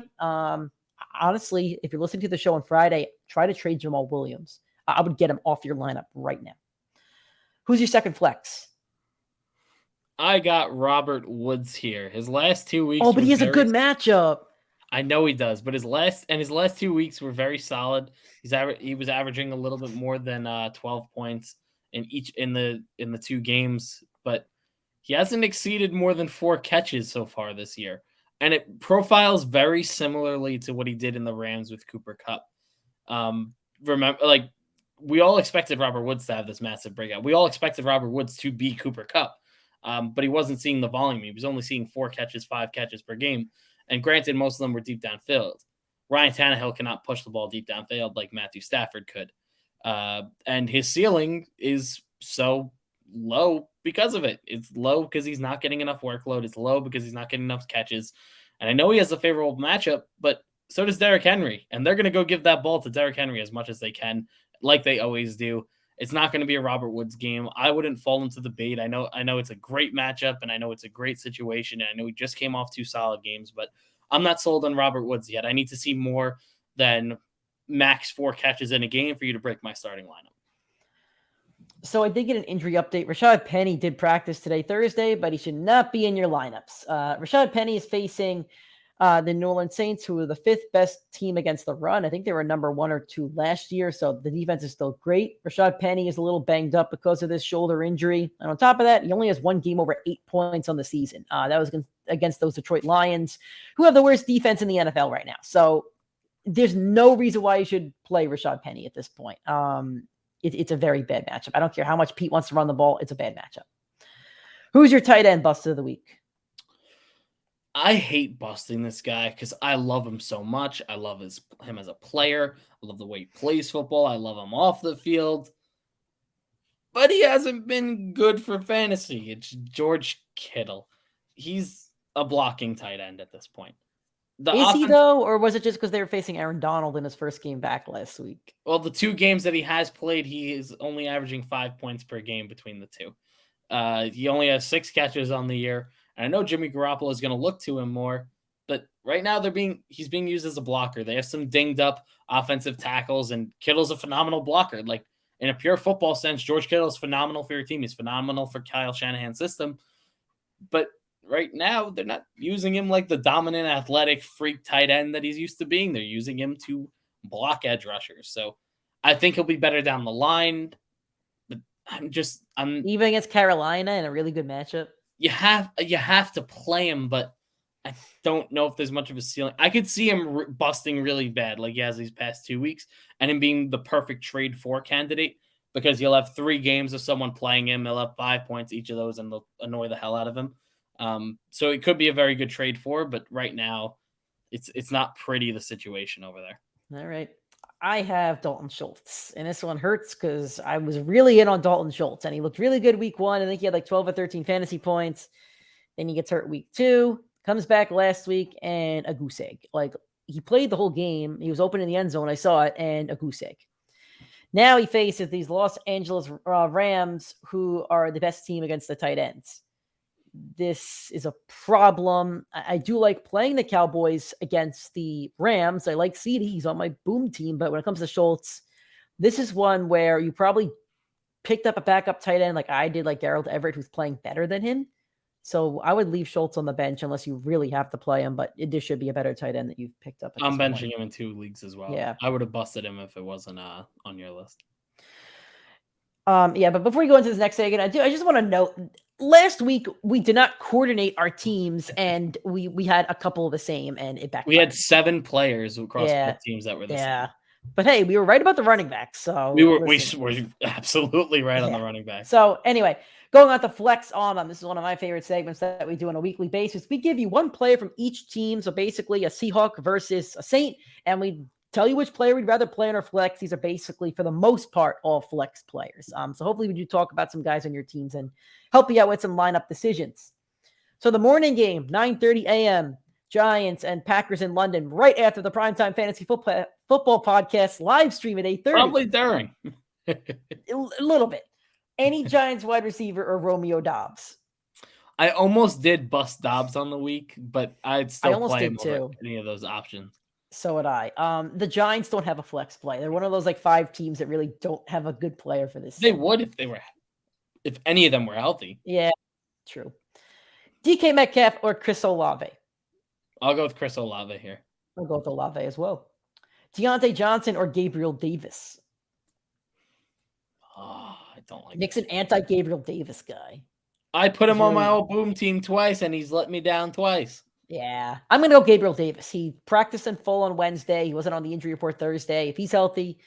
Honestly, if you're listening to the show on Friday, try to trade Jamal Williams. I would get him off your lineup right now. Who's your second flex? I got Robert Woods here. His last 2 weeks. Oh, but he has a good matchup. I know he does, but his last 2 weeks were very solid. He was averaging a little bit more than 12 points in the 2 games, but he hasn't exceeded more than 4 catches so far this year. And it profiles very similarly to what he did in the Rams with Cooper Kupp. Remember, like, we all expected Robert Woods to have this massive breakout. We all expected Robert Woods to be Cooper Kupp, but he wasn't seeing the volume. He was only seeing 4 catches, 5 catches per game. And granted, most of them were deep downfield. Ryan Tannehill cannot push the ball deep downfield like Matthew Stafford could. And his ceiling is so low because of it. It's low because he's not getting enough workload. It's low because he's not getting enough catches. And I know he has a favorable matchup, but so does Derrick Henry. And they're going to go give that ball to Derrick Henry as much as they can, like they always do. It's not going to be a Robert Woods game. I wouldn't fall into the bait. I know it's a great matchup, and I know it's a great situation, and I know he just came off 2 solid games, but I'm not sold on Robert Woods yet. I need to see more than max 4 catches in a game for you to break my starting lineup. So I did get an injury update. Rashad Penny did practice today, Thursday, but he should not be in your lineups. Rashad Penny is facing The New Orleans Saints, who are the 5th best team against the run. I think they were number 1 or 2 last year, so the defense is still great. Rashad Penny is a little banged up because of this shoulder injury. And on top of that, he only has 1 game over 8 points on the season. That was against those Detroit Lions, who have the worst defense in the NFL right now. So there's no reason why you should play Rashad Penny at this point. It's a very bad matchup. I don't care how much Pete wants to run the ball. It's a bad matchup. Who's your tight end bust of the week? I hate busting this guy because I love him so much. I love him as a player. I love the way he plays football. I love him off the field. But he hasn't been good for fantasy. It's George Kittle. He's a blocking tight end at this point. Is he, though? Or was it just because they were facing Aaron Donald in his first game back last week? Well, the 2 games that he has played, he is only averaging 5 points per game between the 2. He only has 6 catches on the year. And I know Jimmy Garoppolo is going to look to him more, but right now he's being used as a blocker. They have some dinged up offensive tackles, and Kittle's a phenomenal blocker. Like, in a pure football sense, George Kittle is phenomenal for your team. He's phenomenal for Kyle Shanahan's system. But right now, they're not using him like the dominant athletic freak tight end that he's used to being. They're using him to block edge rushers. So I think he'll be better down the line. But I'm even against Carolina in a really good matchup. You have to play him, but I don't know if there's much of a ceiling. I could see him busting really bad like he has these past 2 weeks, and him being the perfect trade for candidate because he'll have 3 games of someone playing him. He'll have 5 points each of those, and they'll annoy the hell out of him. So it could be a very good trade for, but right now it's not pretty, the situation over there. All right. I have Dalton Schultz, and this one hurts because I was really in on Dalton Schultz, and he looked really good week 1. I think he had like 12 or 13 fantasy points. Then he gets hurt week 2, comes back last week, and a goose egg. Like, he played the whole game. He was open in the end zone. I saw it, and a goose egg. Now he faces these Los Angeles Rams, who are the best team against the tight ends. This is a problem. I do like playing the Cowboys against the Rams. I like CeeDee. He's on my boom team. But when it comes to Schultz, this is one where you probably picked up a backup tight end like I did, like Gerald Everett, who's playing better than him. So I would leave Schultz on the bench unless you really have to play him. But this should be a better tight end that you've picked up. I'm benching him in 2 leagues as well. Yeah. I would have busted him if it wasn't on your list. Yeah, but before we go into this next segment, I just want to note, last week we did not coordinate our teams, and we had a couple of the same, and it backfired. We had 7 players across both teams that were the same. But hey, we were right about the running back, so we were absolutely right on the running back. So anyway, going on to Flex on them. This is one of my favorite segments that we do on a weekly basis. We give you one player from each team, so basically a Seahawk versus a Saint, and we tell you which player we'd rather play in our flex. These are basically, for the most part, all flex players. So hopefully we do talk about some guys on your teams and help you out with some lineup decisions. So the morning game, 9:30 a.m., Giants and Packers in London, right after the Primetime Fantasy Football Podcast live stream at 8:30. Probably during. A little bit. Any Giants wide receiver or Romeo Doubs? I almost did bust Dobbs on the week, but I'd still play him over any of those options. So would I. The Giants don't have a flex play. They're one of those like 5 teams that really don't have a good player for this. They would if any of them were healthy. Yeah, true. DK Metcalf or Chris Olave? I'll go with Chris Olave here. I'll go with Olave as well. Deontay Johnson or Gabriel Davis? Oh, I don't like Nick's an anti-Gabriel Davis guy. I put him on my old boom team twice, and he's let me down twice. Yeah, I'm going to go Gabriel Davis. He practiced in full on Wednesday. He wasn't on the injury report Thursday. If he's healthy,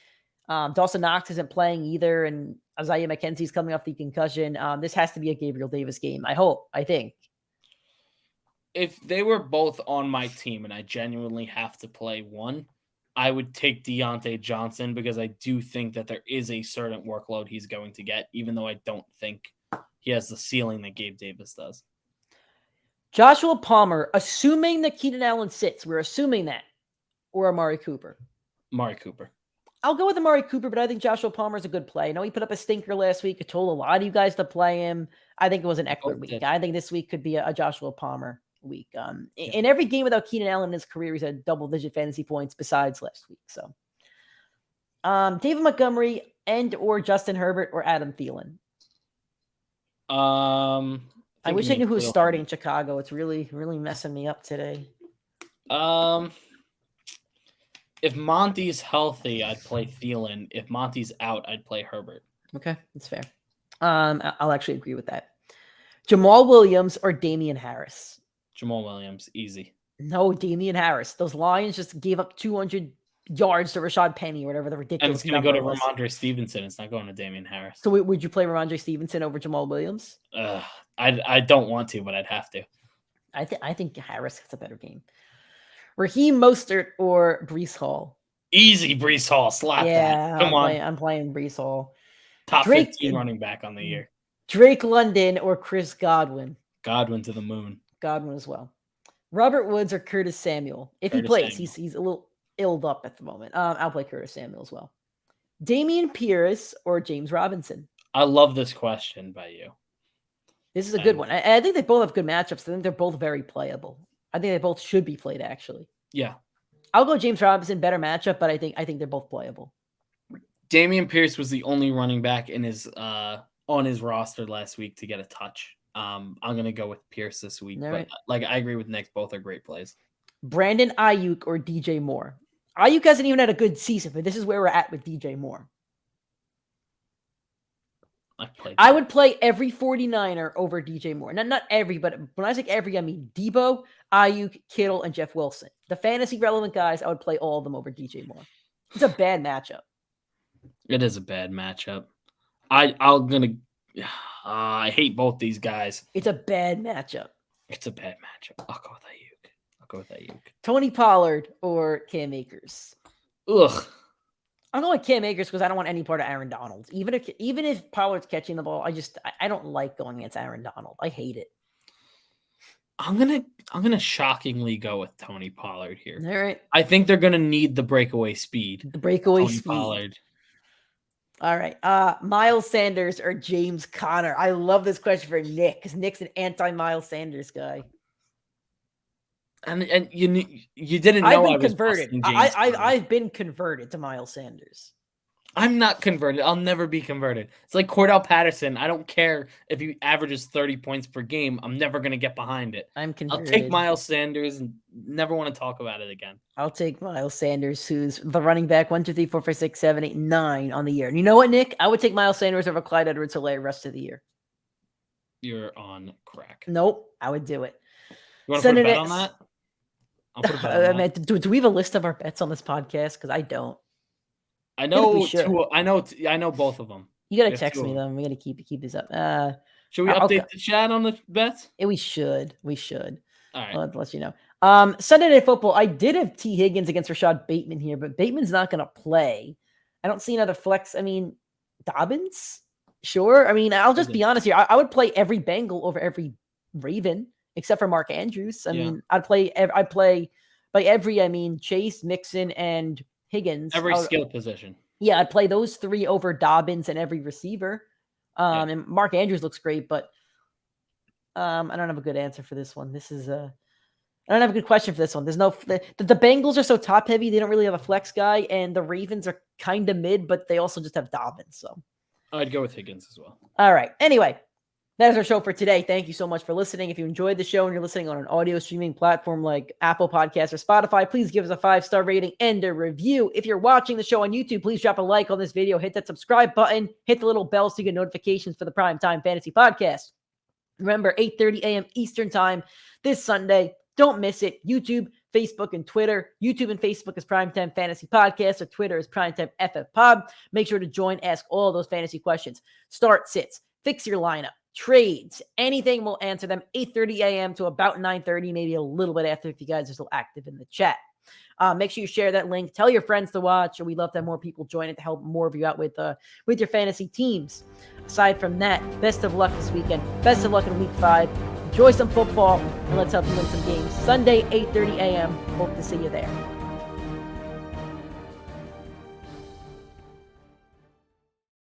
Dawson Knox isn't playing either, and Isaiah McKenzie's coming off the concussion. This has to be a Gabriel Davis game, I think. If they were both on my team and I genuinely have to play one, I would take Deontay Johnson because I do think that there is a certain workload he's going to get, even though I don't think he has the ceiling that Gabe Davis does. Joshua Palmer, assuming that Keenan Allen sits, we're assuming that, or Amari Cooper? Amari Cooper. I'll go with Amari Cooper, but I think Joshua Palmer is a good play. I know he put up a stinker last week. I told a lot of you guys to play him. I think it was an Eckler week. I think this week could be a Joshua Palmer week. In every game without Keenan Allen in his career, he's had double-digit fantasy points besides last week. So, David Montgomery and or Justin Herbert or Adam Thielen? I wish I knew who's starting in Chicago. It's really, really messing me up today. If Monty's healthy, I'd play Thielen. If Monty's out, I'd play Herbert. Okay, that's fair. I'll actually agree with that. Jamal Williams or Damian Harris? Jamal Williams, easy. No, Damian Harris. Those Lions just gave up 200 yards to Rashad Penny or whatever the And ridiculous it's going to go to was. Ramondre Stevenson. It's not going to Damian Harris. So would you play Ramondre Stevenson over Jamal Williams? I don't want to, but I'd have to. I think Harris has a better game. Raheem Mostert or Breece Hall? Easy, Breece Hall. Slap that. Come on. I'm playing Breece Hall. Top 15 running back on the year. Drake London or Chris Godwin? Godwin to the moon. Godwin as well. Robert Woods or Curtis Samuel? If he plays, he's a little illed up at the moment. I'll play Curtis Samuel as well. Dameon Pierce or James Robinson? I love this question by you. This is a good one. I think they both have good matchups. I think they're both very playable. I think they both should be played, actually. Yeah. I'll go James Robinson, better matchup, but I think they're both playable. Dameon Pierce was the only running back in his on his roster last week to get a touch. I'm gonna go with Pierce this week. All but right. I agree with Nick. Both are great plays. Brandon Ayuk or DJ Moore? Ayuk hasn't even had a good season, but this is where we're at with DJ Moore. I would play every 49er over DJ Moore. Not every, but when I say every, I mean Debo, Ayuk, Kittle, and Jeff Wilson. The fantasy relevant guys, I would play all of them over DJ Moore. It's a bad matchup. It is a bad matchup. I hate both these guys. It's a bad matchup. It's a bad matchup. I'll go with Ayuk. Tony Pollard or Cam Akers? Ugh. I'm going with Cam Akers because I don't want any part of Aaron Donald. Even if Pollard's catching the ball, I don't like going against Aaron Donald. I hate it. I'm gonna shockingly go with Tony Pollard here. All right. I think they're gonna need the breakaway speed. The breakaway Tony speed. Pollard. All right. Miles Sanders or James Conner? I love this question for Nick because Nick's an anti-Miles Sanders guy. And you didn't know I was converted. I've been converted to Miles Sanders. I'm not converted. I'll never be converted. It's like Cordell Patterson. I don't care if he averages 30 points per game. I'm never going to get behind it. I'm converted. I'll take Miles Sanders and never want to talk about it again. I'll take Miles Sanders, who's the running back 1, 2, 3, 4, 5, 6, 7, 8, 9 on the year. And you know what, Nick? I would take Miles Sanders over Clyde Edwards-Helaire rest of the year. You're on crack. Nope, I would do it. You want to put a bet on that? I'll put a bet on that. Do we have a list of our bets on this podcast? Because I don't. I know two. I know both of them. You gotta text me them. We gotta keep these up. Should we update the chat on the bets? Yeah, we should. All right. I'll let you know. Sunday Night Football. I did have T. Higgins against Rashad Bateman here, but Bateman's not gonna play. I don't see another flex. I mean, Dobbins. Sure. I mean, I'll just be honest here. I would play every Bengal over every Raven except for Mark Andrews. I mean, I'd play by every. I mean, Chase, Mixon, and Higgins. Every skill position. Yeah, I'd play those three over Dobbins and every receiver. And Mark Andrews looks great, but I don't have a good answer for this one. I don't have a good question for this one. There's no the Bengals are so top heavy, they don't really have a flex guy, and the Ravens are kind of mid, but they also just have Dobbins. So I'd go with Higgins as well. All right. Anyway, that is our show for today. Thank you so much for listening. If you enjoyed the show and you're listening on an audio streaming platform like Apple Podcasts or Spotify, please give us a 5-star rating and a review. If you're watching the show on YouTube, please drop a like on this video, hit that subscribe button, hit the little bell so you get notifications for the Primetime Fantasy Podcast. Remember, 8:30 a.m. Eastern Time this Sunday. Don't miss it. YouTube, Facebook, and Twitter. YouTube and Facebook is Primetime Fantasy Podcast, or Twitter is PrimeTimeFFPod. Make sure to join, ask all those fantasy questions. Start, sits, fix your lineup, trades, anything, we'll answer them 8:30 a.m. to about 9:30, maybe a little bit after if you guys are still active in the chat. Make sure you share that link. Tell your friends to watch. We'd love to have more people join it to help more of you out with your fantasy teams. Aside from that, best of luck this weekend. Best of luck in Week 5. Enjoy some football, and let's help you win some games. Sunday, 8:30 a.m. Hope to see you there.